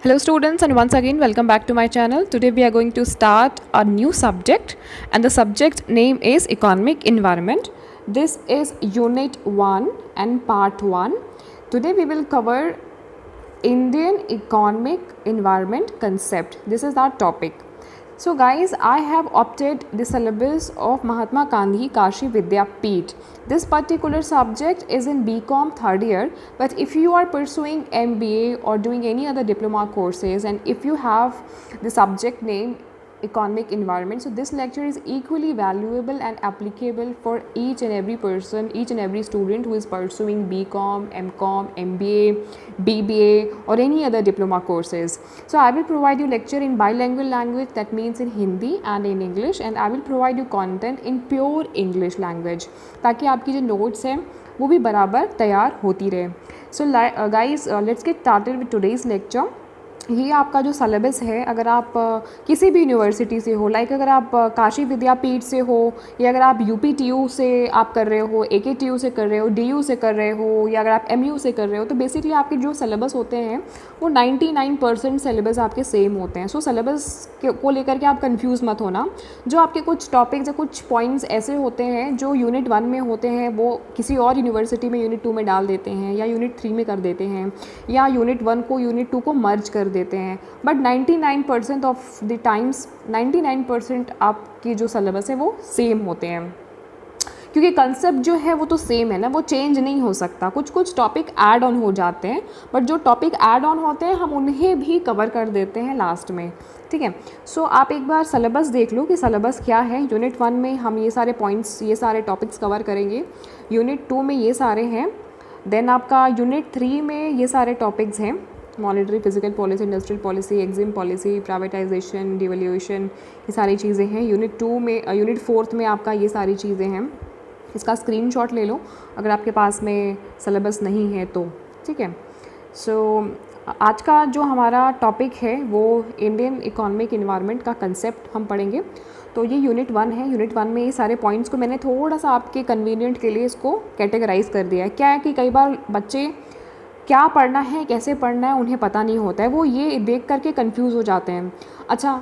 Hello students, and once again welcome back to my channel. Today we are going to start a new subject, and the subject name is economic environment. This is unit 1 and part 1. Today we will cover Indian economic environment concept. This is our topic. So guys, I have opted the syllabus of Mahatma Gandhi Kashi Vidyapeeth. This particular subject is in BCom third year, but if you are pursuing MBA or doing any other diploma courses, and if you have the subject name economic environment, so this lecture is equally valuable and applicable for each and every person, each and every student who is pursuing BCom, MCom, MBA, BBA or any other diploma courses. So I will provide you lecture in bilingual language, that means in Hindi and in English, and I will provide you content in pure English language ताकि आपकी जो notes हैं वो भी बराबर तैयार होती रहे. So guys, let's get started with today's lecture. ये आपका जो सिलेबस है, अगर आप किसी भी यूनिवर्सिटी से हो, लाइक अगर आप काशी विद्यापीठ से हो, या अगर आप UPTU से आप कर रहे हो, AKTU से कर रहे हो, DU से कर रहे हो, या अगर आप MU से कर रहे हो, तो बेसिकली आपके जो सिलेबस होते हैं वो 99% सिलेबस आपके सेम होते हैं. सो सिलेबस को लेकर के आप कंफ्यूज मत होना. जो आपके कुछ टॉपिक्स या कुछ पॉइंट्स ऐसे होते हैं जो यूनिट 1 में होते हैं, वो किसी और यूनिवर्सिटी में यूनिट 2 में डाल देते हैं, या यूनिट 3 में कर देते हैं, या यूनिट 1 को यूनिट 2 को मर्ज कर देते हैं. बट 99% ऑफ द टाइम्स 99% आपकी जो सिलेबस है वो सेम होते हैं, क्योंकि कंसेप्ट जो है वो तो सेम है ना, वो चेंज नहीं हो सकता. कुछ कुछ टॉपिक ऐड ऑन हो जाते हैं, बट जो टॉपिक ऐड ऑन होते हैं हम उन्हें भी कवर कर देते हैं लास्ट में. ठीक है. सो आप एक बार सिलेबस देख लो कि सिलेबस क्या है. यूनिट 1 में हम ये सारे पॉइंट्स, ये सारे टॉपिक्स कवर करेंगे. यूनिट 2 में ये सारे हैं. देन आपका यूनिट 3 में ये सारे टॉपिक्स हैं, monetary, physical policy, industrial policy, EXIM policy, privatisation, devaluation, ये सारी चीज़ें हैं. यूनिट 2 में, यूनिट 4 में आपका ये सारी चीज़ें हैं. इसका स्क्रीनशॉट ले लो अगर आपके पास में सिलेबस नहीं है तो. ठीक है. सो आज का जो हमारा टॉपिक है वो इंडियन इकोनॉमिक इन्वायरमेंट का कंसेप्ट हम पढ़ेंगे. तो ये यूनिट 1 है. यूनिट 1 में ये सारे पॉइंट्स को मैंने थोड़ा सा आपके कन्वीनियंट के लिए इसको कैटेगराइज कर दिया है. क्या है कि कई बार बच्चे क्या पढ़ना है, कैसे पढ़ना है, उन्हें पता नहीं होता है. वो ये देख करके कंफ्यूज हो जाते हैं. अच्छा,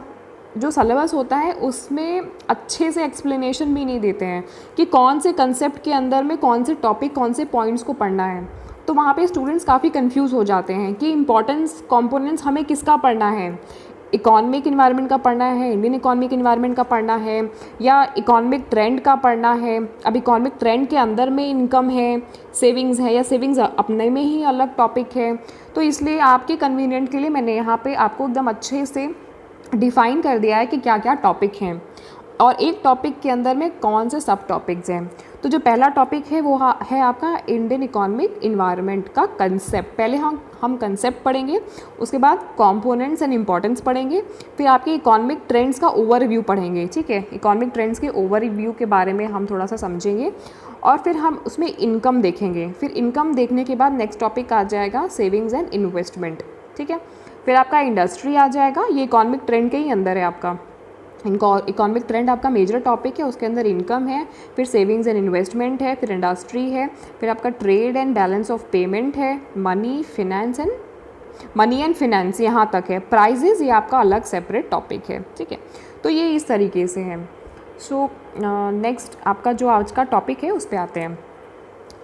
जो सिलेबस होता है उसमें अच्छे से एक्सप्लेनेशन भी नहीं देते हैं कि कौन से कंसेप्ट के अंदर में कौन से टॉपिक, कौन से पॉइंट्स को पढ़ना है. तो वहाँ पे स्टूडेंट्स काफ़ी कंफ्यूज हो जाते हैं कि इंपॉर्टेंस कंपोनेंट्स हमें किसका पढ़ना है. इकोनॉमिक इन्वायरमेंट का पढ़ना है, इंडियन इकोनॉमिक इन्वायरमेंट का पढ़ना है, या इकोनॉमिक ट्रेंड का पढ़ना है. अब इकोनॉमिक ट्रेंड के अंदर में इनकम है, सेविंग्स है, या सेविंग्स अपने में ही अलग टॉपिक है. तो इसलिए आपके कन्वीनियंट के लिए मैंने यहाँ पे आपको एकदम अच्छे से डिफ़ाइन कर दिया है कि क्या क्या टॉपिक हैं और एक टॉपिक के अंदर में कौन से सब टॉपिक्स हैं. तो जो पहला टॉपिक है वो है आपका इंडियन इकोनॉमिक इन्वायरमेंट का कंसेप्ट. पहले हम कंसेप्ट पढ़ेंगे, उसके बाद कंपोनेंट्स एंड इम्पॉर्टेंस पढ़ेंगे, फिर आपके इकोनॉमिक ट्रेंड्स का ओवरव्यू पढ़ेंगे. ठीक है. इकोनॉमिक ट्रेंड्स के ओवरव्यू के बारे में हम थोड़ा सा समझेंगे, और फिर हम उसमें इनकम देखेंगे. फिर इनकम देखने के बाद नेक्स्ट टॉपिक आ जाएगा सेविंग्स एंड इन्वेस्टमेंट. ठीक है. फिर आपका इंडस्ट्री आ जाएगा. ये इकोनॉमिक ट्रेंड के ही अंदर है आपका. इकोनॉमिक ट्रेंड आपका मेजर टॉपिक है, उसके अंदर इनकम है, फिर सेविंग्स एंड इन्वेस्टमेंट है, फिर इंडस्ट्री है, फिर आपका trade and balance of payment है, मनी एंड फिनेंस यहाँ तक है. प्राइजेज ये आपका अलग सेपरेट टॉपिक है. ठीक है. तो ये इस तरीके से है. सो नेक्स्ट आपका जो आज का टॉपिक है उस पर आते हैं.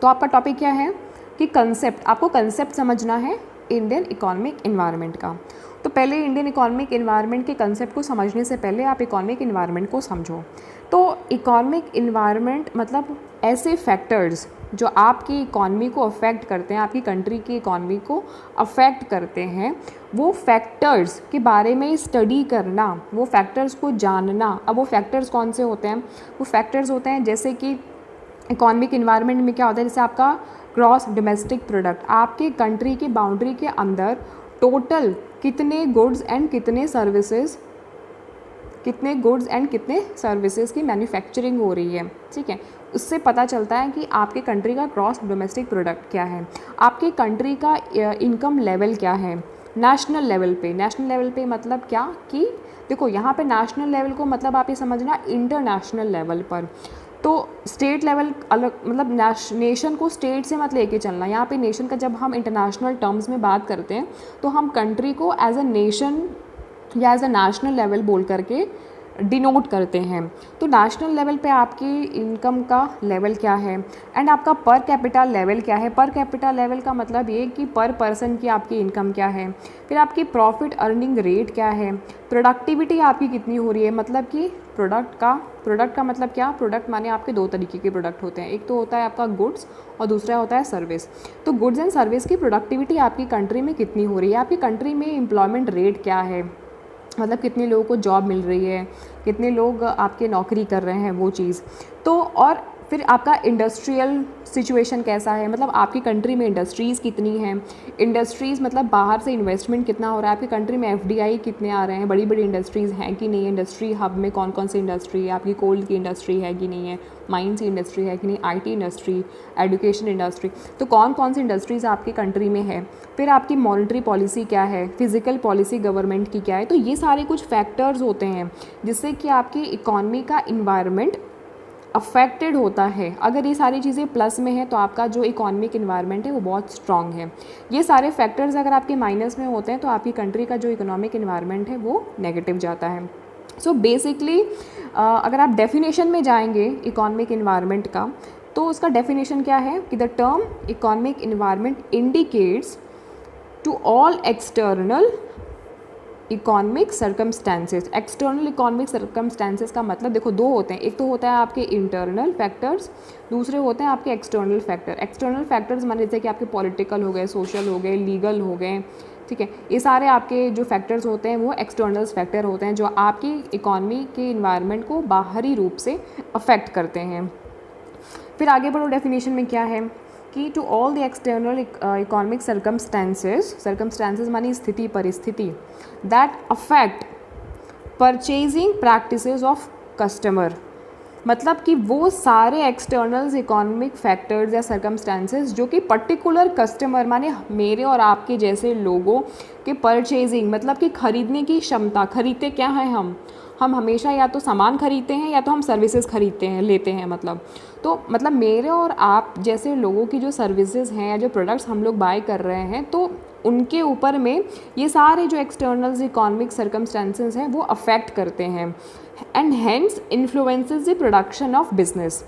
तो आपका टॉपिक क्या है कि कंसेप्ट, आपको कंसेप्ट समझना है इंडियन इकोनॉमिक इन्वायरमेंट का. तो पहले इंडियन इकोनॉमिक इन्वायरमेंट के कंसेप्ट को समझने से पहले आप इकोनॉमिक इन्वायरमेंट को समझो. तो इकोनॉमिक इन्वायरमेंट मतलब ऐसे फैक्टर्स जो आपकी इकॉनमी को अफेक्ट करते हैं, आपकी कंट्री की इकॉनमी को अफेक्ट करते हैं, वो फैक्टर्स के बारे में स्टडी करना, वो फैक्टर्स को जानना. अब वो फैक्टर्स कौन से होते हैं? वो फैक्टर्स होते हैं जैसे कि इकोनॉमिक इन्वायरमेंट में क्या होता है, जैसे आपका ग्रॉस डोमेस्टिक प्रोडक्ट, आपके कंट्री की बाउंड्री के अंदर टोटल कितने गुड्स एंड कितने सर्विसेज की मैन्युफैक्चरिंग हो रही है. ठीक है. उससे पता चलता है कि आपके कंट्री का ग्रॉस डोमेस्टिक प्रोडक्ट क्या है, आपके कंट्री का इनकम लेवल क्या है नेशनल लेवल पे. नेशनल लेवल पे मतलब क्या कि देखो यहाँ पे नेशनल लेवल को मतलब आप ये समझना इंटरनेशनल लेवल पर. तो स्टेट लेवल अलग, मतलब नेशन को स्टेट से मत लेके चलना। यहाँ पे नेशन का जब हम इंटरनेशनल टर्म्स में बात करते हैं तो हम कंट्री को एज अ नेशन या एज अ नेशनल लेवल बोल करके डिनोट करते हैं। तो नेशनल लेवल पे आपकी इनकम का लेवल क्या है एंड आपका पर कैपिटा लेवल क्या है। पर कैपिटा लेवल का मतलब ये कि पर पर्सन की आपकी इनकम क्या है। फिर आपकी प्रॉफिट अर्निंग रेट क्या है। प्रोडक्टिविटी आपकी कितनी हो रही है, मतलब कि प्रोडक्ट का मतलब क्या, प्रोडक्ट माने आपके दो तरीके के प्रोडक्ट होते हैं, एक तो होता है आपका गुड्स और दूसरा होता है सर्विस। तो गुड्स एंड सर्विस की प्रोडक्टिविटी आपकी कंट्री में कितनी हो रही है। आपकी कंट्री में एम्प्लॉयमेंट रेट क्या है, मतलब कितने लोगों को जॉब मिल रही है, कितने लोग आपके नौकरी कर रहे हैं वो चीज़। तो और फिर आपका इंडस्ट्रियल सिचुएशन कैसा है, मतलब आपकी कंट्री में इंडस्ट्रीज़ कितनी हैं। इंडस्ट्रीज़ मतलब बाहर से इन्वेस्टमेंट कितना हो रहा है, आपकी कंट्री में एफडीआई कितने आ रहे हैं, बड़ी बड़ी इंडस्ट्रीज़ हैं कि नहीं, इंडस्ट्री हब में कौन कौन सी इंडस्ट्री है, आपकी कोल की इंडस्ट्री है कि नहीं है, माइंस की इंडस्ट्री है कि नहीं, आईटी इंडस्ट्री, एजुकेशन इंडस्ट्री, तो कौन कौन सी इंडस्ट्रीज़ आपकी कंट्री में है। फिर आपकी मॉनेटरी पॉलिसी क्या है, फिजिकल पॉलिसी गवर्नमेंट की क्या है। तो ये सारे कुछ फैक्टर्स होते हैं जिससे कि आपकी इकॉनमी का इन्वायरमेंट अफेक्टेड होता है। अगर ये सारी चीज़ें प्लस में है तो आपका जो इकोनॉमिक इन्वायरमेंट है वो बहुत स्ट्रॉन्ग है। ये सारे फैक्टर्स अगर आपके माइनस में होते हैं तो आपकी कंट्री का जो इकोनॉमिक इन्वायरमेंट है वो नेगेटिव जाता है। सो बेसिकली अगर आप डेफिनेशन में जाएंगे इकोनॉमिक इन्वायरमेंट का, तो उसका डेफिनेशन क्या है कि the term economic environment indicates to all external economic circumstances. External economic circumstances का मतलब देखो दो होते हैं, एक तो होता है आपके इंटरनल फैक्टर्स, दूसरे होते हैं आपके एक्सटर्नल फैक्टर। एक्सटर्नल फैक्टर्स मान लीजिए कि आपके पॉलिटिकल हो गए, सोशल हो गए, लीगल हो गए, ठीक है। ये सारे आपके जो फैक्टर्स होते हैं वो एक्सटर्नल फैक्टर होते हैं जो आपकी इकोनॉमी के इन्वायरमेंट को बाहरी रूप से अफेक्ट करते हैं। फिर आगे बढ़ो, डेफिनेशन में क्या है कि to all the external economic circumstances मानी स्थिति परिस्थिति that affect purchasing practices of customer, मतलब कि वो सारे एक्सटर्नल इकोनॉमिक फैक्टर्स या सर्कमस्टेंसेस जो कि पर्टिकुलर कस्टमर माने मेरे और आपके जैसे लोगों के परचेजिंग, मतलब कि खरीदने की क्षमता, खरीदते क्या है हम हमेशा या तो सामान खरीदते हैं या तो हम सर्विसेज खरीदते हैं, लेते हैं, मतलब मेरे और आप जैसे लोगों की जो सर्विसेज हैं या जो प्रोडक्ट्स हम लोग बाय कर रहे हैं, तो उनके ऊपर में ये सारे जो एक्सटर्नल इकोनॉमिक सर्कमस्टेंसेस हैं वो अफेक्ट करते हैं and hence influences the production of business.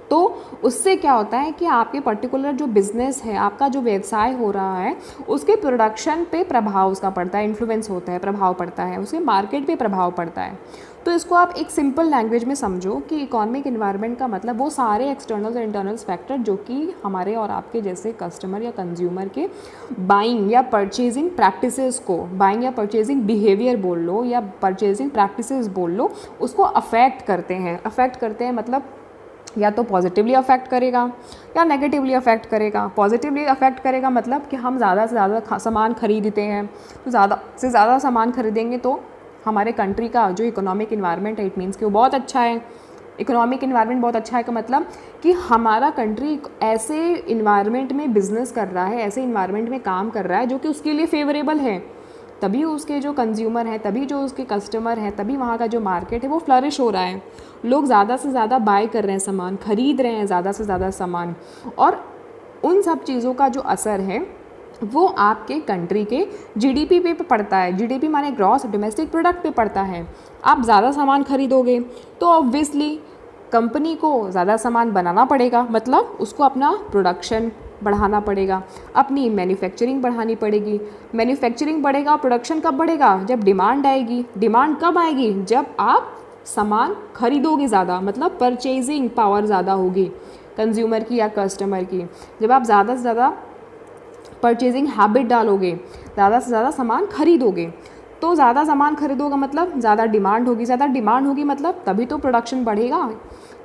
तो उससे क्या होता है कि आपके पर्टिकुलर जो बिज़नेस है, आपका जो व्यवसाय हो रहा है, उसके प्रोडक्शन पे प्रभाव उसका पड़ता है, इन्फ्लुएंस होता है, प्रभाव पड़ता है, उसके मार्केट पे प्रभाव पड़ता है। तो इसको आप एक सिंपल लैंग्वेज में समझो कि इकोनॉमिक इन्वायरमेंट का मतलब वो सारे एक्सटर्नल और इंटरनल फैक्टर जो कि हमारे और आपके जैसे कस्टमर या कंज्यूमर के बाइंग या परचेजिंग प्रैक्टिसेस को, बाइंग या परचेजिंग बिहेवियर बोल लो या परचेजिंग प्रैक्टिसेस बोल लो, उसको अफेक्ट करते हैं मतलब या तो पॉजिटिवली अफेक्ट करेगा या नेगेटिवली अफेक्ट करेगा। पॉजिटिवली अफेक्ट करेगा मतलब कि हम ज़्यादा से ज़्यादा सामान खरीदते हैं, तो ज़्यादा से ज़्यादा सामान खरीदेंगे तो हमारे कंट्री का जो इकोनॉमिक इन्वायरमेंट है, इट मीन्स कि वो बहुत अच्छा है। इकोनॉमिक इन्वायरमेंट बहुत अच्छा है का मतलब कि हमारा कंट्री ऐसे इन्वायरमेंट में बिजनेस कर रहा है, ऐसे इन्वायरमेंट में काम कर रहा है जो कि उसके लिए फेवरेबल है, तभी उसके जो कंज्यूमर हैं, तभी जो उसके कस्टमर हैं, तभी वहाँ का जो मार्केट है वो फ्लरिश हो रहा है। लोग ज़्यादा से ज़्यादा बाय कर रहे हैं, सामान खरीद रहे हैं, ज़्यादा से ज़्यादा सामान, और उन सब चीज़ों का जो असर है वो आपके कंट्री के जीडीपी पे पड़ता है। जीडीपी माने ग्रॉस डोमेस्टिक प्रोडक्ट पे पड़ता है। आप ज़्यादा सामान खरीदोगे तो ऑब्वियसली कंपनी को ज़्यादा सामान बनाना पड़ेगा, मतलब उसको अपना प्रोडक्शन बढ़ाना पड़ेगा, अपनी मैन्युफैक्चरिंग बढ़ानी पड़ेगी। मैन्युफैक्चरिंग बढ़ेगा, प्रोडक्शन कब बढ़ेगा? जब डिमांड आएगी। डिमांड कब आएगी? जब आप सामान खरीदोगे ज़्यादा, मतलब परचेजिंग पावर ज़्यादा होगी कंज्यूमर की या कस्टमर की। जब आप ज़्यादा से ज़्यादा परचेजिंग हैबिट डालोगे, ज़्यादा से ज़्यादा सामान खरीदोगे, तो ज़्यादा सामान खरीदोगे मतलब ज़्यादा डिमांड होगी। ज़्यादा डिमांड होगी मतलब तभी तो प्रोडक्शन बढ़ेगा,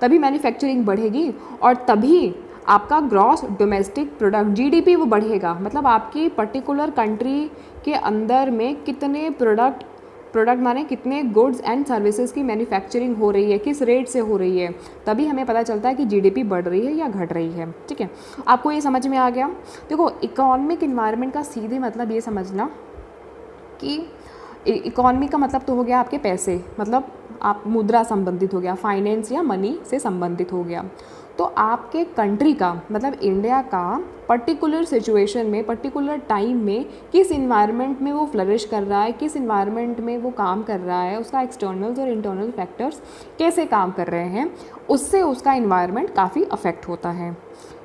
तभी मैन्युफैक्चरिंग बढ़ेगी, और तभी आपका ग्रॉस डोमेस्टिक प्रोडक्ट जीडीपी वो बढ़ेगा। मतलब आपकी पर्टिकुलर कंट्री के अंदर में कितने प्रोडक्ट माने कितने गुड्स एंड सर्विसेज की मैन्युफैक्चरिंग हो रही है, किस रेट से हो रही है, तभी हमें पता चलता है कि जीडीपी बढ़ रही है या घट रही है। ठीक है, आपको ये समझ में आ गया? देखो, इकोनॉमिक इन्वायरमेंट का सीधे मतलब ये समझना कि इकॉनमी का मतलब तो हो गया आपके पैसे, मतलब आप मुद्रा संबंधित हो गया, फाइनेंस या मनी से संबंधित हो गया। तो आपके कंट्री का मतलब इंडिया का पर्टिकुलर सिचुएशन में, पर्टिकुलर टाइम में किस इन्वायरमेंट में वो फ्लरिश कर रहा है, किस इन्वायरमेंट में वो काम कर रहा है, उसका एक्सटर्नल्स और इंटरनल फैक्टर्स कैसे काम कर रहे हैं, उससे उसका इन्वायरमेंट काफ़ी अफेक्ट होता है।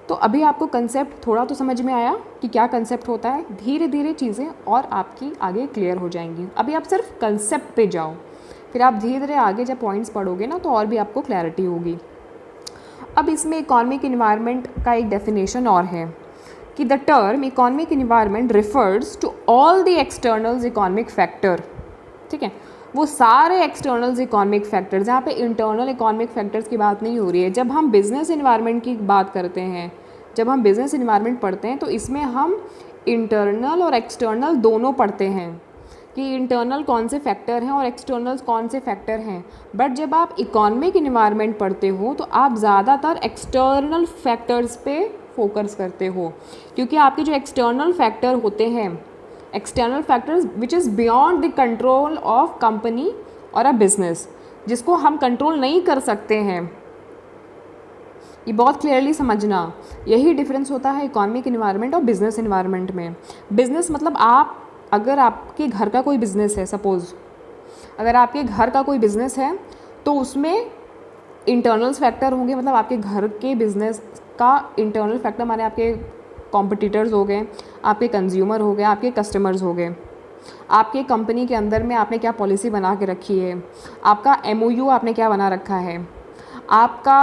तो अभी आपको कंसेप्ट थोड़ा तो समझ में आया कि क्या कंसेप्ट होता है। धीरे धीरे चीज़ें और आपकी आगे क्लियर हो जाएंगी। अभी आप सिर्फ कंसेप्ट पे जाओ, फिर आप धीरे धीरे आगे जब पॉइंट्स पढ़ोगे ना तो और भी आपको क्लैरिटी होगी। अब इसमें इकोनॉमिक इन्वायरमेंट का एक डेफिनेशन और है कि the term economic environment refers to all the externals economic factor. ठीक है, वो सारे एक्सटर्नल्स इकोनॉमिक फैक्टर्स, यहाँ पे इंटरनल इकोनॉमिक फैक्टर्स की बात नहीं हो रही है। जब हम बिज़नेस इन्वायरमेंट की बात करते हैं, जब हम बिज़नेस इन्वायरमेंट पढ़ते हैं तो इसमें हम इंटरनल और एक्सटर्नल दोनों पढ़ते हैं कि इंटरनल कौन से फैक्टर हैं और एक्सटर्नल कौन से फैक्टर हैं। बट जब आप इकोनॉमिक इन्वायरमेंट पढ़ते हो तो आप ज़्यादातर एक्सटर्नल फैक्टर्स पे फोकस करते हो, क्योंकि आपके जो एक्सटर्नल फैक्टर होते हैं, external factors which is beyond the control of company और अ बिजनेस, जिसको हम कंट्रोल नहीं कर सकते हैं। ये बहुत क्लियरली समझना, यही डिफरेंस होता है इकोनॉमिक इन्वायरमेंट और बिजनेस इन्वायरमेंट में। बिजनेस मतलब आप, अगर आपके घर का कोई बिज़नेस है, सपोज़ अगर आपके घर का कोई बिज़नेस है तो उसमें इंटरनल्स फैक्टर होंगे, मतलब आपके घर के बिज़नेस का इंटरनल फैक्टर माने आपके कॉम्पिटिटर्स हो गए, आपके कंज्यूमर हो गए, आपके कस्टमर्स हो गए, आपके कंपनी के अंदर में आपने क्या पॉलिसी बना के रखी है, आपका MOU आपने क्या बना रखा है, आपका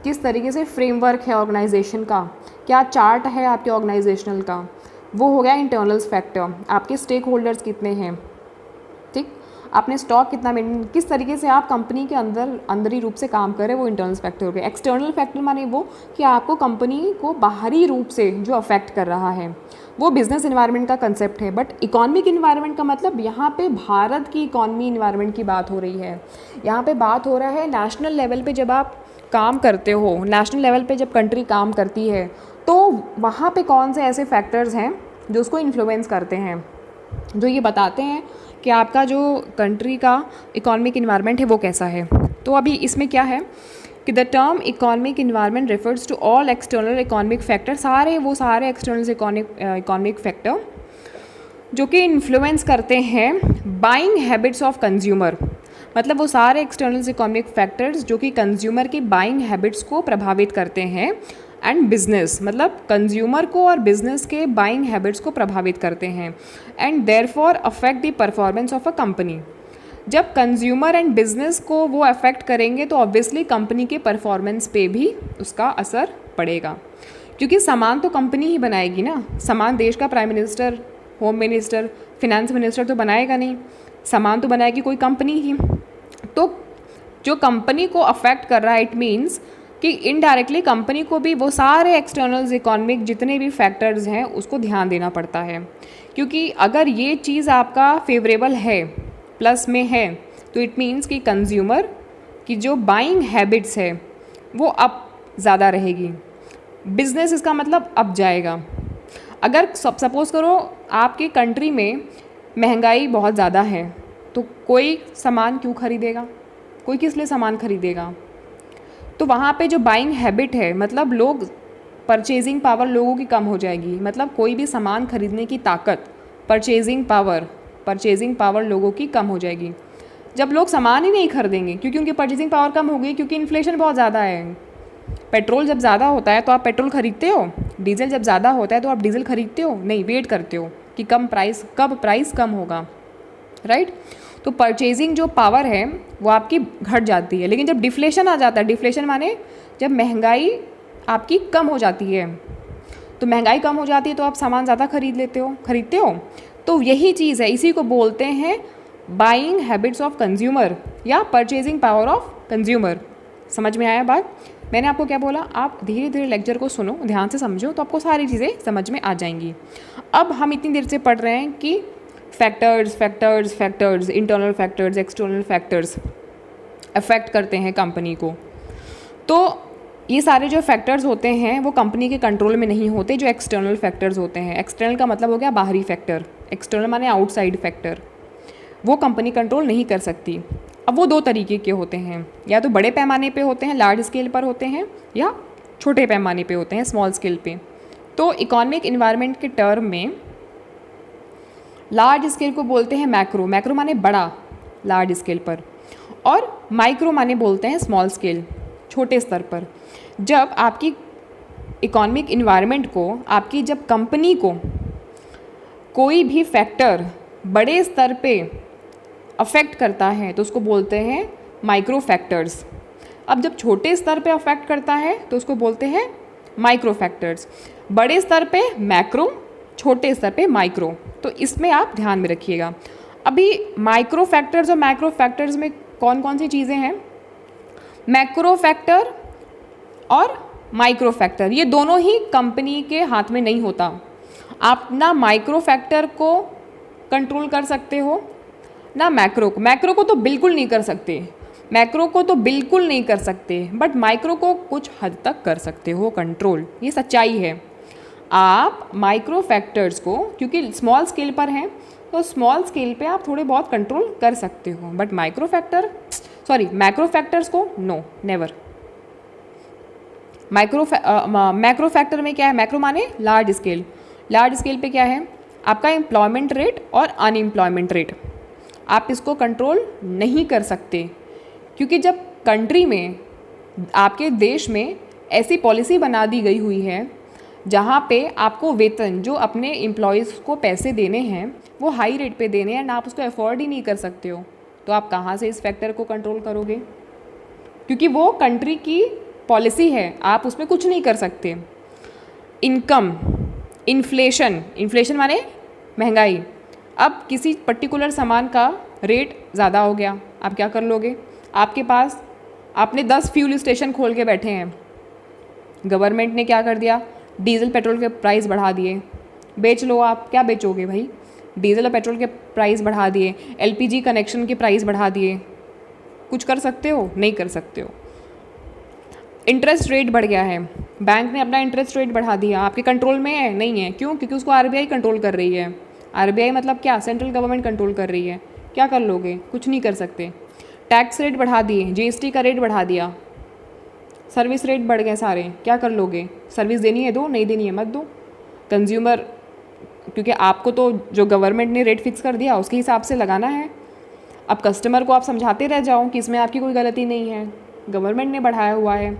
किस तरीके से फ्रेमवर्क है ऑर्गेनाइजेशन का, क्या चार्ट है आपके ऑर्गेनाइजेशनल का, वो हो गया इंटरनल्स फैक्टर। आपके स्टेक होल्डर्स कितने हैं, ठीक, आपने स्टॉक कितना मेंटेन, किस तरीके से आप कंपनी के अंदरी रूप से काम करें, वो इंटरनल फैक्टर हो गए। एक्सटर्नल फैक्टर माने वो कि आपको कंपनी को बाहरी रूप से जो अफेक्ट कर रहा है, वो बिजनेस इन्वायरमेंट का कंसेप्ट है। बट इकोनॉमिक इन्वायरमेंट का मतलब यहाँ पे भारत की इकॉनमी इन्वायरमेंट की बात हो रही है। यहाँ पे बात हो रहा है नेशनल लेवल पे जब आप काम करते हो, नेशनल लेवल पे जब कंट्री काम करती है तो वहाँ पे कौन से ऐसे फैक्टर्स हैं जो उसको इन्फ्लुएंस करते हैं, जो ये बताते हैं कि आपका जो कंट्री का इकोनॉमिक इन्वायरमेंट है वो कैसा है। तो अभी इसमें क्या है कि the term economic environment refers to all external economic factor, सारे एक्सटर्नल इकोनॉमिक फैक्टर जो कि इन्फ्लुएंस करते हैं बाइंग हैबिट्स ऑफ कंज्यूमर, मतलब वो सारे एक्सटर्नल इकोनॉमिक फैक्टर्स जो कि कंज्यूमर की बाइंग हैबिट्स को प्रभावित करते हैं, एंड बिजनेस मतलब कंज्यूमर को और बिजनेस के बाइंग हैबिट्स को प्रभावित करते हैं, and therefore affect the performance of a company. जब कंज्यूमर एंड बिजनेस को वो अफेक्ट करेंगे तो ऑब्वियसली कंपनी के परफॉर्मेंस पे भी उसका असर पड़ेगा, क्योंकि सामान तो कंपनी ही बनाएगी ना, सामान देश का prime minister, home minister, finance minister तो बनाएगा नहीं, सामान तो बनाएगी कोई कंपनी ही। तो जो कंपनी को अफेक्ट कर रहा है, इट मीन्स कि इनडायरेक्टली कंपनी को भी वो सारे एक्सटर्नल्स इकोनॉमिक जितने भी फैक्टर्स हैं उसको ध्यान देना पड़ता है, क्योंकि अगर ये चीज़ आपका फेवरेबल है, प्लस में है, तो इट मीन्स कि कंज्यूमर की जो बाइंग हैबिट्स है वो अप ज़्यादा रहेगी, बिजनेस इसका मतलब अप जाएगा। अगर सपोज़ करो आपकी कंट्री में महंगाई बहुत ज़्यादा है तो कोई सामान क्यों खरीदेगा, कोई किस लिए सामान खरीदेगा, तो वहाँ पे जो बाइंग हैबिट है मतलब लोग, परचेजिंग पावर लोगों की कम हो जाएगी, मतलब कोई भी सामान खरीदने की ताकत, परचेजिंग पावर लोगों की कम हो जाएगी। जब लोग सामान ही नहीं खरीदेंगे क्योंकि उनकी परचेजिंग पावर कम हो गई, क्योंकि इन्फ्लेशन बहुत ज़्यादा है। पेट्रोल जब ज़्यादा होता है तो आप पेट्रोल खरीदते हो, डीजल जब ज़्यादा होता है तो आप डीजल खरीदते हो नहीं, वेट करते हो कि कब प्राइस कम होगा, राइट। तो परचेजिंग जो पावर है वो आपकी घट जाती है। लेकिन जब डिफ्लेशन आ जाता है, डिफ्लेशन माने जब महंगाई आपकी कम हो जाती है, तो महंगाई कम हो जाती है तो आप सामान ज़्यादा खरीदते हो। तो यही चीज़ है, इसी को बोलते हैं बाइंग हैबिट्स ऑफ कंज्यूमर या परचेजिंग पावर ऑफ कंज्यूमर। समझ में आया बात? मैंने आपको क्या बोला, आप धीरे धीरे लेक्चर को सुनो, ध्यान से समझो, तो आपको सारी चीज़ें समझ में आ जाएंगी। अब हम इतनी देर से पढ़ रहे हैं कि factors, internal factors, external factors affect करते हैं कंपनी को। तो ये सारे जो फैक्टर्स होते हैं वो कंपनी के कंट्रोल में नहीं होते, जो एक्सटर्नल फैक्टर्स होते हैं। एक्सटर्नल का मतलब हो गया बाहरी फैक्टर, एक्सटर्नल माने आउटसाइड फैक्टर, वो कंपनी कंट्रोल नहीं कर सकती। अब वो दो तरीके के होते हैं, या तो बड़े पैमाने पे होते हैं, लार्ज स्केल पर होते हैं, या छोटे पैमाने पे होते हैं, स्मॉल स्केल पे। तो इकोनॉमिक इन्वायरमेंट के टर्म में लार्ज स्केल को बोलते हैं मैक्रो, मैक्रो माने बड़ा लार्ज स्केल पर, और माइक्रो माने बोलते हैं स्मॉल स्केल, छोटे स्तर पर। जब आपकी इकोनॉमिक इन्वायरमेंट को, आपकी जब कंपनी को कोई भी फैक्टर बड़े स्तर पे अफेक्ट करता है तो उसको बोलते हैं माइक्रो फैक्टर्स। अब जब छोटे स्तर पे अफेक्ट करता है तो उसको बोलते हैं माइक्रो फैक्टर्स। बड़े स्तर पे मैक्रो, छोटे स्तर पे माइक्रो। तो इसमें आप ध्यान में रखिएगा। अभी माइक्रो फैक्टर्स और मैक्रो फैक्टर्स में कौन कौन सी चीज़ें हैं? मैक्रो फैक्टर और माइक्रो फैक्टर, ये दोनों ही कंपनी के हाथ में नहीं होता। आप ना माइक्रो फैक्टर को कंट्रोल कर सकते हो ना मैक्रो को। मैक्रो को तो बिल्कुल नहीं कर सकते, मैक्रो को तो बिल्कुल नहीं कर सकते, बट माइक्रो को कुछ हद तक कर सकते हो कंट्रोल। ये सच्चाई है। आप माइक्रो फैक्टर्स को, क्योंकि स्मॉल स्केल पर हैं, तो स्मॉल स्केल पे आप थोड़े बहुत कंट्रोल कर सकते हो, बट मैक्रो फैक्टर्स को नो, नेवर। मैक्रो फैक्टर में क्या है? मैक्रो माने लार्ज स्केल। लार्ज स्केल पे क्या है? आपका एम्प्लॉयमेंट रेट और अनएम्प्लॉयमेंट रेट। आप इसको कंट्रोल नहीं कर सकते, क्योंकि जब कंट्री में, आपके देश में ऐसी पॉलिसी बना दी गई हुई है जहाँ पे आपको वेतन, जो अपने एम्प्लॉयज़ को पैसे देने हैं, वो हाई रेट पे देने हैं, ना आप उसको अफोर्ड ही नहीं कर सकते हो, तो आप कहाँ से इस फैक्टर को कंट्रोल करोगे? क्योंकि वो कंट्री की पॉलिसी है, आप उसमें कुछ नहीं कर सकते। इनकम, इन्फ्लेशन, इन्फ्लेशन माने महंगाई। अब किसी पर्टिकुलर सामान का रेट ज़्यादा हो गया, आप क्या कर लोगे? आपके पास, आपने 10 फ्यूल स्टेशन खोल के बैठे हैं, गवर्नमेंट ने क्या कर दिया? डीजल पेट्रोल के प्राइस बढ़ा दिए, बेच लो। आप क्या बेचोगे भाई? डीजल और पेट्रोल के प्राइस बढ़ा दिए, एलपीजी कनेक्शन के प्राइस बढ़ा दिए। कुछ कर सकते हो? नहीं कर सकते हो। इंटरेस्ट रेट बढ़ गया है, बैंक ने अपना इंटरेस्ट रेट बढ़ा दिया, आपके कंट्रोल में है? नहीं है। क्यों? क्योंकि उसको आरबीआई कंट्रोल कर रही है। आरबीआई मतलब क्या? सेंट्रल गवर्नमेंट कंट्रोल कर रही है। क्या कर लोगे? कुछ नहीं कर सकते। टैक्स रेट बढ़ा दिए, जीएसटी का रेट बढ़ा दिया, सर्विस रेट बढ़ गए सारे, क्या कर लोगे? सर्विस देनी है दो, नहीं देनी है मत दो। कंज्यूमर, क्योंकि आपको तो जो गवर्नमेंट ने रेट फिक्स कर दिया उसके हिसाब से लगाना है। अब कस्टमर को आप समझाते रह जाओ कि इसमें आपकी कोई गलती नहीं है, गवर्नमेंट ने बढ़ाया हुआ है।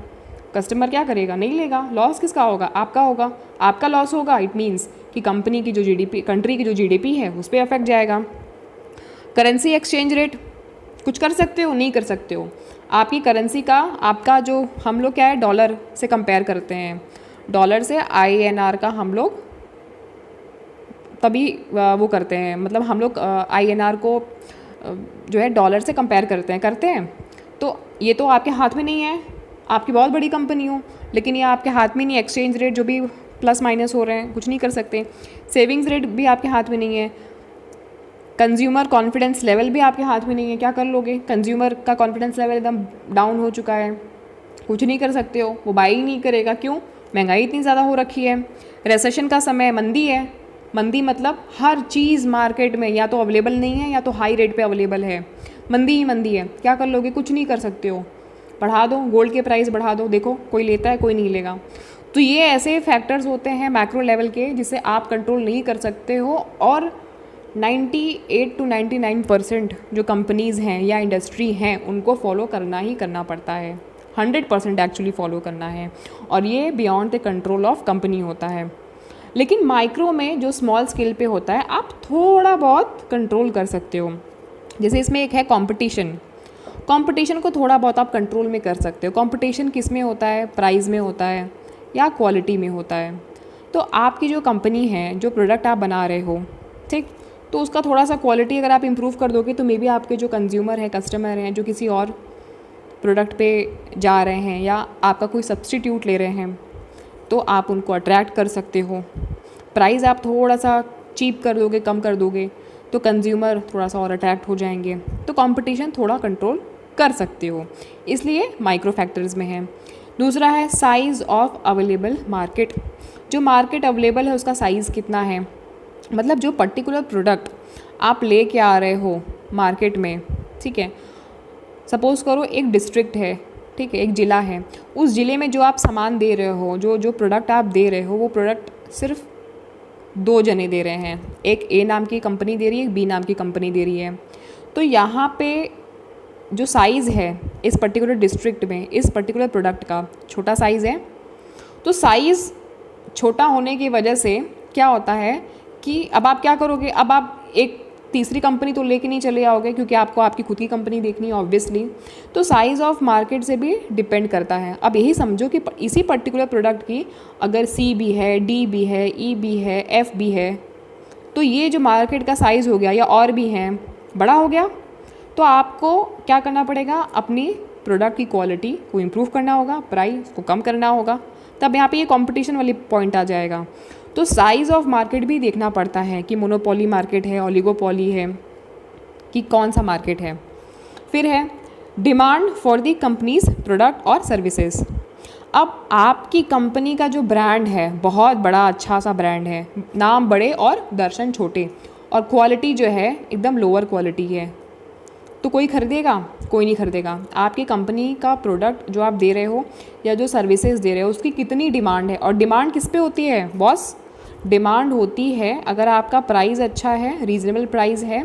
कस्टमर क्या करेगा? नहीं लेगा। लॉस किसका होगा? आपका होगा। आपका लॉस होगा, इट मीन्स कि कंपनी की जो जीडीपी, कंट्री की जो जीडीपी है उस पर अफेक्ट जाएगा। करेंसी एक्सचेंज रेट, कुछ कर सकते हो? नहीं कर सकते हो। आपकी करेंसी का, आपका जो, हम लोग क्या है, डॉलर से कंपेयर करते हैं, डॉलर से आईएनआर का हम लोग तभी वो करते हैं, मतलब हम लोग आईएनआर को जो है डॉलर से कंपेयर करते हैं। तो ये तो आपके हाथ में नहीं है, आपकी बहुत बड़ी कंपनी हो, लेकिन ये आपके हाथ में नहीं। एक्सचेंज रेट जो भी प्लस माइनस हो रहे हैं, कुछ नहीं कर सकते। सेविंग्स रेट भी आपके हाथ में नहीं है। कंज्यूमर कॉन्फिडेंस लेवल भी आपके हाथ में नहीं है, क्या कर लोगे? कंज्यूमर का कॉन्फिडेंस लेवल एकदम डाउन हो चुका है, कुछ नहीं कर सकते हो। वो बाई नहीं करेगा। क्यों? महंगाई इतनी ज़्यादा हो रखी है, रिसेशन का समय, मंदी है। मंदी मतलब हर चीज़ मार्केट में या तो अवेलेबल नहीं है या तो हाई रेट पे अवेलेबल है। मंदी ही मंदी है, क्या कर लोगे? कुछ नहीं कर सकते हो। बढ़ा दो, गोल्ड के प्राइस बढ़ा दो, देखो कोई लेता है, कोई नहीं लेगा। तो ये ऐसे फैक्टर्स होते हैं मैक्रो लेवल के जिसे आप कंट्रोल नहीं कर सकते हो, और 98 to 99% जो कंपनीज़ हैं या इंडस्ट्री हैं उनको फॉलो करना ही करना पड़ता है। 100% एक्चुअली फॉलो करना है, और ये beyond the control of company होता है। लेकिन माइक्रो में जो स्मॉल स्केल पे होता है, आप थोड़ा बहुत कंट्रोल कर सकते हो। जैसे इसमें एक है कंपटीशन, कंपटीशन को थोड़ा बहुत आप कंट्रोल में कर सकते हो। कंपटीशन किस में होता है? प्राइस में होता है या क्वालिटी में होता है। तो आपकी जो कंपनी है, जो प्रोडक्ट आप बना रहे हो, ठीक, तो उसका थोड़ा सा क्वालिटी अगर आप इम्प्रूव कर दोगे तो मे बी आपके जो कंज्यूमर हैं, कस्टमर हैं, जो किसी और प्रोडक्ट पे जा रहे हैं या आपका कोई सब्स्टिट्यूट ले रहे हैं, तो आप उनको अट्रैक्ट कर सकते हो। प्राइस आप थोड़ा सा चीप कर दोगे, कम कर दोगे, तो कंज्यूमर थोड़ा सा और अट्रैक्ट हो जाएंगे। तो कंपटीशन थोड़ा कंट्रोल कर सकते हो, इसलिए माइक्रो फैक्टर्स में है। दूसरा है साइज़ ऑफ अवेलेबल मार्केट। जो मार्केट अवेलेबल है उसका साइज़ कितना है, मतलब जो पर्टिकुलर प्रोडक्ट आप ले के आ रहे हो मार्केट में, ठीक है, सपोज़ करो एक डिस्ट्रिक्ट है, ठीक है, एक ज़िला है, उस ज़िले में जो आप सामान दे रहे हो, जो जो प्रोडक्ट आप दे रहे हो, वो प्रोडक्ट सिर्फ 2 जने दे रहे हैं, एक ए नाम की कंपनी दे रही है, एक बी नाम की कंपनी दे रही है। तो यहाँ पे जो साइज़ है इस पर्टिकुलर डिस्ट्रिक्ट में इस पर्टिकुलर प्रोडक्ट का छोटा साइज़ है। तो साइज़ छोटा होने की वजह से क्या होता है कि अब आप क्या करोगे, अब आप एक तीसरी कंपनी तो लेके नहीं चले आओगे, क्योंकि आपको आपकी खुद की कंपनी देखनी है ऑब्वियसली। तो साइज़ ऑफ मार्केट से भी डिपेंड करता है। अब यही समझो कि इसी पर्टिकुलर प्रोडक्ट की अगर सी भी है, डी भी है, ई भी है, एफ भी है, तो ये जो मार्केट का साइज़ हो गया या और भी हैं, बड़ा हो गया, तो आपको क्या करना पड़ेगा, अपनी प्रोडक्ट की क्वालिटी को इम्प्रूव करना होगा, प्राइस को कम करना होगा, तब यहाँ पे ये कंपटीशन वाली पॉइंट आ जाएगा। तो साइज़ ऑफ मार्केट भी देखना पड़ता है कि मोनोपोली मार्केट है, ओलिगोपोली है, कि कौन सा मार्केट है। फिर है demand for the companies product और सर्विसेज। अब आपकी कंपनी का जो ब्रांड है बहुत बड़ा अच्छा सा ब्रांड है, नाम बड़े और दर्शन छोटे, और क्वालिटी जो है एकदम लोअर क्वालिटी है, तो कोई खरीदेगा? कोई नहीं खरीदेगा। आपकी कंपनी का प्रोडक्ट जो आप दे रहे हो या जो सर्विसेज दे रहे हो उसकी कितनी डिमांड है, और डिमांड किस पे होती है बॉस? डिमांड होती है अगर आपका प्राइस अच्छा है, रीज़नेबल प्राइस है,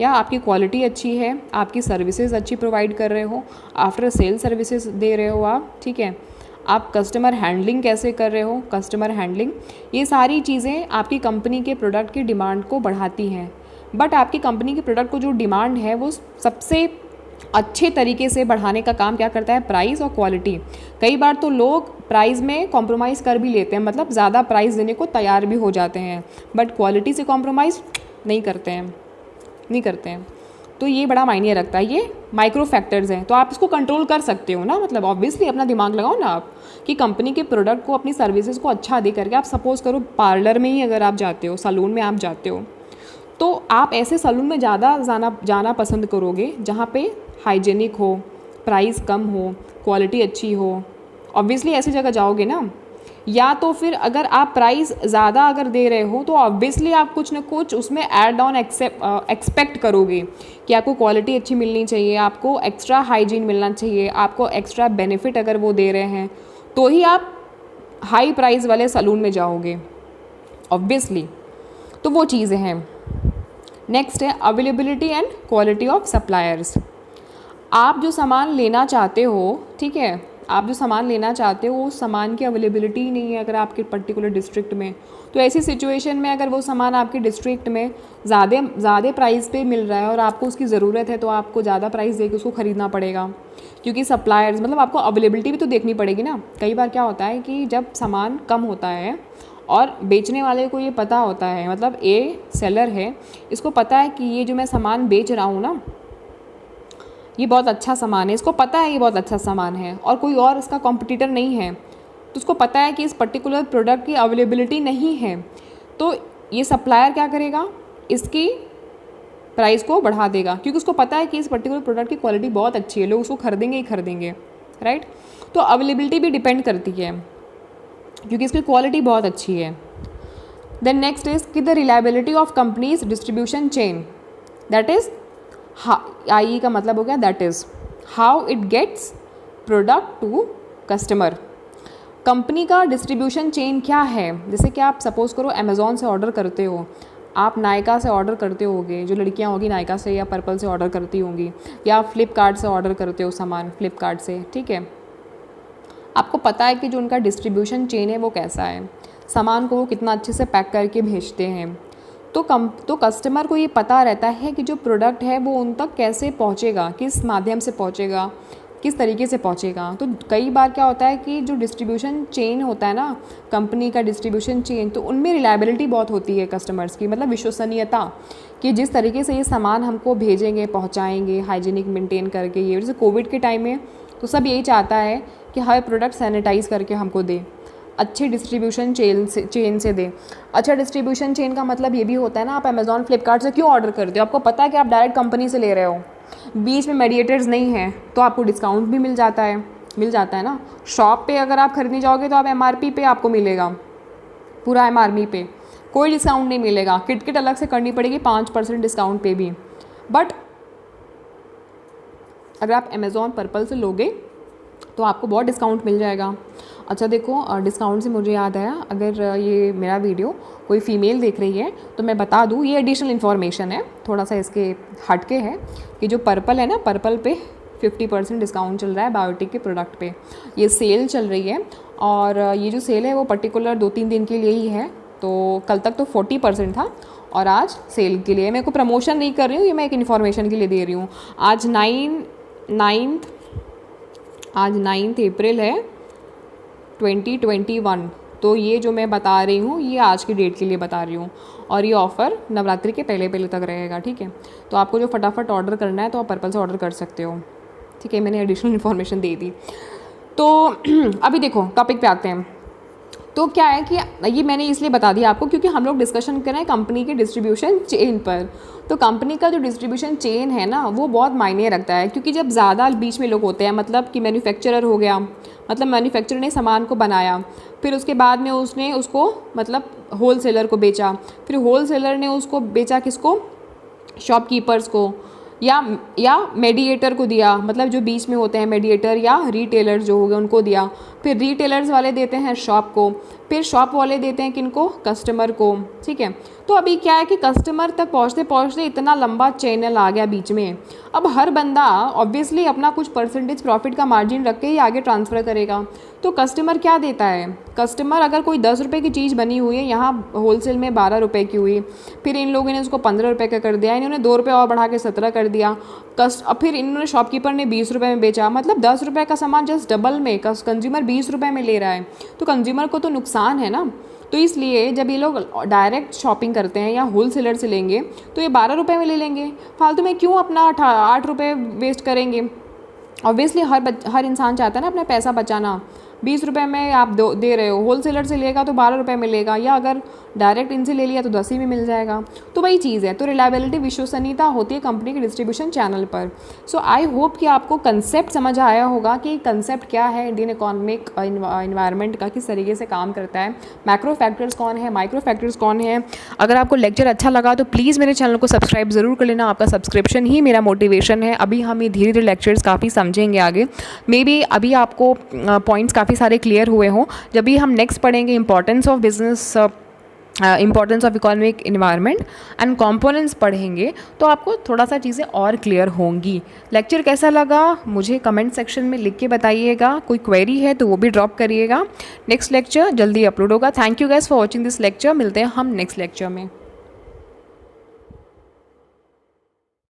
या आपकी क्वालिटी अच्छी है, आपकी सर्विसेज अच्छी प्रोवाइड कर रहे हो, आफ्टर सेल सर्विसेज दे रहे हो आप, ठीक है, आप कस्टमर हैंडलिंग कैसे कर रहे हो, कस्टमर हैंडलिंग, ये सारी चीज़ें आपकी कंपनी के प्रोडक्ट की डिमांड को बढ़ाती हैं। बट आपकी कंपनी के प्रोडक्ट को जो डिमांड है वो सबसे अच्छे तरीके से बढ़ाने का काम क्या करता है? प्राइस और क्वालिटी। कई बार तो लोग प्राइस में कॉम्प्रोमाइज़ कर भी लेते हैं, मतलब ज़्यादा प्राइस देने को तैयार भी हो जाते हैं, बट क्वालिटी से कॉम्प्रोमाइज़ नहीं करते हैं। तो ये बड़ा मायने रखता है। ये माइक्रो फैक्टर्स हैं, तो आप इसको कंट्रोल कर सकते हो ना, मतलब ऑब्वियसली अपना दिमाग लगाओ ना आप कि कंपनी के प्रोडक्ट को, अपनी सर्विसेज को अच्छा दे करके, आप सपोज़ करो पार्लर में ही अगर आप जाते हो, सैलून में आप जाते हो, तो आप ऐसे सैलून में ज़्यादा जाना पसंद करोगे जहाँ पे हाइजेनिक हो, प्राइस कम हो, क्वालिटी अच्छी हो, ऑब्वियसली ऐसी जगह जाओगे ना। या तो फिर अगर आप प्राइस ज़्यादा अगर दे रहे हो तो ऑब्वियसली आप कुछ ना कुछ उसमें ऐड ऑन एक्सपेक्ट करोगे कि आपको क्वालिटी अच्छी मिलनी चाहिए, आपको एक्स्ट्रा हाइजीन मिलना चाहिए, आपको एक्स्ट्रा बेनिफिट अगर वो दे रहे हैं तो ही आप हाई प्राइस वाले सैलून में जाओगे ऑब्वियसली। तो वो चीज़ें हैं। नेक्स्ट है availability and quality of suppliers. आप जो सामान लेना चाहते हो, ठीक है, आप जो सामान लेना चाहते हो उस सामान की अवेलेबिलिटी ही नहीं है अगर आपके पर्टिकुलर डिस्ट्रिक्ट में, तो ऐसी सिचुएशन में अगर वो सामान आपके डिस्ट्रिक्ट में ज़्यादा प्राइस पे मिल रहा है और आपको उसकी ज़रूरत है, तो आपको ज़्यादा प्राइस दे के उसको ख़रीदना पड़ेगा, क्योंकि सप्लायर्स, मतलब आपको अवेलेबिलिटी भी तो देखनी पड़ेगी ना। कई बार क्या होता है कि जब सामान कम होता है और बेचने वाले को ये पता होता है, मतलब ए सेलर है, इसको पता है कि ये जो मैं सामान बेच रहा हूँ ना, ये बहुत अच्छा सामान है, इसको पता है ये बहुत अच्छा सामान है और कोई और इसका कॉम्पिटिटर नहीं है, तो उसको पता है कि इस पर्टिकुलर प्रोडक्ट की अवेलेबिलिटी नहीं है, तो ये सप्लायर क्या करेगा? इसकी प्राइस को बढ़ा देगा, क्योंकि उसको पता है कि इस पर्टिकुलर प्रोडक्ट की क्वालिटी बहुत अच्छी है, लोग उसको खरीदेंगे ही खरीदेंगे, राइट। तो अवेलेबिलिटी भी डिपेंड करती है क्योंकि इसकी क्वालिटी बहुत अच्छी है। देन नेक्स्ट इज कि the reliability of company's distribution chain, that is I का मतलब हो गया that is how it gets product to customer. Company का डिस्ट्रीब्यूशन चेन क्या है? जैसे कि आप सपोज़ करो अमेज़ॉन से ऑर्डर करते हो, आप नायका से ऑर्डर करते होगे, जो लड़कियां होगी नायका से या पर्पल से ऑर्डर करती होंगी, या आप फ्लिपकार्ट से ऑर्डर करते हो सामान फ्लिपकार्ट से, ठीक है। आपको पता है कि जो उनका डिस्ट्रीब्यूशन चेन है वो कैसा है, सामान को वो कितना अच्छे से पैक करके भेजते हैं। तो कस्टमर को ये पता रहता है कि जो प्रोडक्ट है वो उन तक कैसे पहुँचेगा, किस माध्यम से पहुँचेगा, किस तरीके से पहुँचेगा। तो कई बार क्या होता है कि जो डिस्ट्रीब्यूशन चेन होता है ना, कंपनी का डिस्ट्रीब्यूशन चेन, तो उनमें रिलायबिलिटी बहुत होती है कस्टमर्स की, मतलब विश्वसनीयता, कि जिस तरीके से ये सामान हमको भेजेंगे, पहुँचाएंगे हाइजीनिक मेंटेन करके। ये जैसे कोविड के टाइम में तो सब यही चाहता है कि हर प्रोडक्ट सैनिटाइज़ करके हमको दे, अच्छे डिस्ट्रीब्यूशन चेन से दे। अच्छा डिस्ट्रीब्यूशन चेन का मतलब ये भी होता है ना, आप अमेज़ॉन फ्लिपकार्ट से क्यों ऑर्डर करते हो? आपको पता है कि आप डायरेक्ट कंपनी से ले रहे हो, बीच में मेडिएटर्स नहीं हैं, तो आपको डिस्काउंट भी मिल जाता है ना। शॉप पे अगर आप खरीदने जाओगे तो आप MRP पे आपको मिलेगा, पूरा MRP पे कोई डिस्काउंट नहीं मिलेगा, किट अलग से करनी पड़ेगी 5% डिस्काउंट पे भी। बट अगर आप अमेज़ॉन पर्पल से लोगे तो आपको बहुत डिस्काउंट मिल जाएगा। अच्छा देखो, डिस्काउंट से मुझे याद आया, अगर ये मेरा वीडियो कोई फ़ीमेल देख रही है तो मैं बता दूँ, ये एडिशनल इन्फॉर्मेशन है, थोड़ा सा इसके हटके है कि जो पर्पल है ना, पर्पल पे 50% डिस्काउंट चल रहा है बायोटिक के प्रोडक्ट पे। ये सेल चल रही है और ये जो सेल है वो पर्टिकुलर 2-3 दिन के लिए ही है। तो कल तक तो 40% था और आज सेल के लिए। मैं को प्रमोशन नहीं कर रही हूँ, ये मैं एक इन्फॉर्मेशन के लिए दे रही हूँ। आज 9 अप्रैल है 2021। तो ये जो मैं बता रही हूँ ये आज की डेट के लिए बता रही हूँ और ये ऑफ़र नवरात्रि के पहले तक रहेगा, ठीक है। तो आपको जो फटाफट ऑर्डर करना है तो आप पर्पल से ऑर्डर कर सकते हो, ठीक है। मैंने एडिशनल इन्फॉर्मेशन दे दी। तो अभी देखो टॉपिक पे आते हैं। तो क्या है कि ये मैंने इसलिए बता दिया आपको क्योंकि हम लोग डिस्कशन कर रहे हैं कंपनी के डिस्ट्रीब्यूशन चेन पर। तो कंपनी का जो डिस्ट्रीब्यूशन चेन है ना वो बहुत मायने रखता है, क्योंकि जब ज़्यादा बीच में लोग होते हैं, मतलब कि मैन्युफैक्चरर हो गया, मतलब मैन्युफैक्चरर ने सामान को बनाया, फिर उसके बाद में उसने उसको मतलब होल-सेलर को बेचा, फिर होल-सेलर ने उसको बेचा किसको, शॉपकीपर्स को, या मेडिएटर को दिया, मतलब जो बीच में होते हैं मेडिएटर या रिटेलर जो हो गए उनको दिया, फिर रिटेलर्स वाले देते हैं शॉप को, फिर शॉप वाले देते हैं किनको, कस्टमर को, ठीक है। तो अभी क्या है कि कस्टमर तक पहुँचते पहुँचते इतना लंबा चैनल आ गया बीच में। अब हर बंदा ऑब्वियसली अपना कुछ परसेंटेज प्रॉफिट का मार्जिन रख के ही आगे ट्रांसफ़र करेगा। तो कस्टमर क्या देता है, कस्टमर अगर कोई 10 रुपये की चीज़ बनी हुई है, यहाँ होलसेल में 12 रुपये की हुई, फिर इन लोगों ने उसको 15 रुपये का कर दिया, इन्होंने 2 रुपये और बढ़ा के 17 कर दिया, अब फिर इन्होंने शॉपकीपर ने 20 रुपये में बेचा, मतलब 10 रुपये का सामान जस्ट डबल में कंज्यूमर 20 रुपये में ले रहा है। तो कंज्यूमर को तो नुकसान है ना। तो इसलिए जब ये लोग डायरेक्ट शॉपिंग करते हैं या होल सेलर से लेंगे तो ये 12 रुपये में ले लेंगे, फालतू में क्यों अपना 8 रुपये वेस्ट करेंगे। ऑब्वियसली हर इंसान चाहता है ना अपना पैसा बचाना। 20 रुपये में आप दे रहे हो, होल सेलर से लेगा तो 12 रुपये में लेगा, या अगर डायरेक्ट इनसे ले लिया तो 10 ही में मिल जाएगा। तो वही चीज़ है। तो रिलायबिलिटी, विश्वसनीयता होती है कंपनी के डिस्ट्रीब्यूशन चैनल पर। सो आई होप कि आपको कंसेप्ट समझ आया होगा कि कंसेप्ट क्या है इंडियन इकोनॉमिक इन्वायरमेंट का, किस तरीके से काम करता है, मैक्रो फैक्टर्स कौन है, माइक्रो फैक्टर्स कौन है। अगर आपको लेक्चर अच्छा लगा तो प्लीज़ मेरे चैनल को सब्सक्राइब ज़रूर कर लेना। आपका सब्सक्रिप्शन ही मेरा मोटिवेशन है। अभी हम ये धीरे धीरे लेक्चर्स काफ़ी समझेंगे आगे। मे बी अभी आपको पॉइंट्स काफ़ी सारे क्लियर हुए हों। जब भी हम नेक्स्ट पढ़ेंगे importance of business, importance of economic environment and components पढ़ेंगे तो आपको थोड़ा सा चीज़ें और क्लियर होंगी। लेक्चर कैसा लगा मुझे कमेंट सेक्शन में लिख के बताइएगा। कोई क्वेरी है तो वो भी ड्रॉप करिएगा। नेक्स्ट लेक्चर जल्दी अपलोड होगा। Thank you guys for watching this lecture. मिलते हैं हम नेक्स्ट लेक्चर में।